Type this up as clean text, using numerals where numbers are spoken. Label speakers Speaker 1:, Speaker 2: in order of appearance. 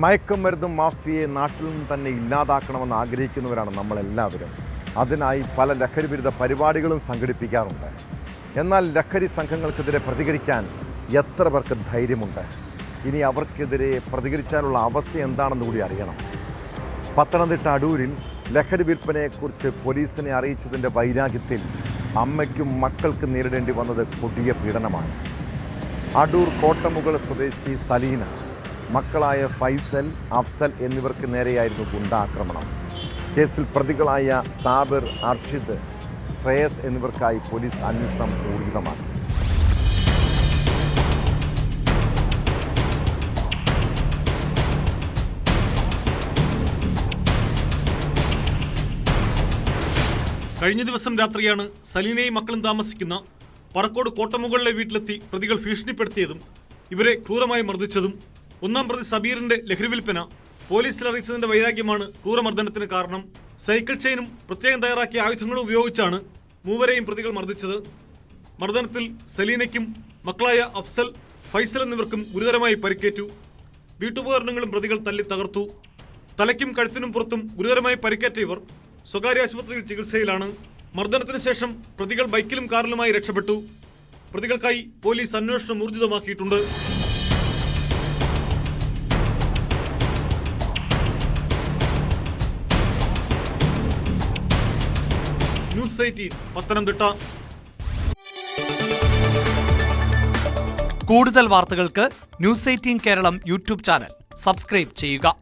Speaker 1: മയക്കുമരുന്ന് മാഫിയയെ നാട്ടിൽ നിന്ന് തന്നെ ഇല്ലാതാക്കണമെന്ന് ആഗ്രഹിക്കുന്നവരാണ് നമ്മളെല്ലാവരും. അതിനായി പല ലഹരി വിരുദ്ധ പരിപാടികളും സംഘടിപ്പിക്കാറുണ്ട്. എന്നാൽ ലഹരി സംഘങ്ങൾക്കെതിരെ പ്രതികരിക്കാൻ എത്ര പേർക്ക് ധൈര്യമുണ്ട്? ഇനി അവർക്കെതിരെ പ്രതികരിച്ചാലുള്ള അവസ്ഥ എന്താണെന്ന് കൂടി അറിയണം. പത്തനംതിട്ട അടൂരിൽ ലഹരി വിൽപ്പനയെക്കുറിച്ച് പോലീസിനെ അറിയിച്ചതിൻ്റെ വൈരാഗ്യത്തിൽ അമ്മയ്ക്കും മക്കൾക്ക് നേരിടേണ്ടി വന്നത് കൊടിയ പീഡനമാണ്. അടൂർ കോട്ടമുകൾ സ്വദേശി സലീന, മക്കളായ ഫൈസൽ, അഫ്സൽ എന്നിവർക്ക് നേരെയായിരുന്നു ഗുണ്ടാക്രമണം. കേസിൽ പ്രതികളായ സാബിർ, അർഷിദ്, ശ്രേയസ് എന്നിവർക്കായി പോലീസ് അന്വേഷണം ഊർജിതമാക്കി.
Speaker 2: കഴിഞ്ഞ ദിവസം രാത്രിയാണ് സലീനയും മക്കളും താമസിക്കുന്ന പറക്കോട് കോട്ടമുകളിലെ വീട്ടിലെത്തി പ്രതികൾ ഭീഷണിപ്പെടുത്തിയതും ഇവരെ ക്രൂരമായി മർദ്ദിച്ചതും. ഒന്നാം പ്രതി സബീറിന്റെ ലഹരി വിൽപ്പന പോലീസിൽ അറിയിച്ചതിന്റെ വൈരാഗ്യമാണ് ക്രൂരമർദ്ദനത്തിന് കാരണം. സൈക്കിൾ ചെയിനും പ്രത്യേകം തയ്യാറാക്കിയ ആയുധങ്ങളും ഉപയോഗിച്ചാണ് മൂവരെയും പ്രതികൾ മർദ്ദിച്ചത്. മർദ്ദനത്തിൽ സലീനയ്ക്കും മക്കളായ അഫ്സൽ, ഫൈസൽ എന്നിവർക്കും ഗുരുതരമായി പരിക്കേറ്റു. വീട്ടുപകരണങ്ങളും പ്രതികൾ തല്ലി തകർത്തു. തലയ്ക്കും കഴുത്തിനും പുറത്തും ഗുരുതരമായി പരിക്കേറ്റ ഇവർ സ്വകാര്യ ആശുപത്രിയിൽ ചികിത്സയിലാണ്. മർദ്ദനത്തിന് ശേഷം പ്രതികൾ ബൈക്കിലും കാറിലുമായി രക്ഷപ്പെട്ടു. പ്രതികൾക്കായി പോലീസ് അന്വേഷണം ഊർജിതമാക്കിയിട്ടുണ്ട്. ന്യൂസ് 18 പത്തനംതിട്ട.
Speaker 3: കൂടുതൽ വാർത്തകൾക്ക് news 18 Keralam YouTube channel subscribe ചെയ്യുക.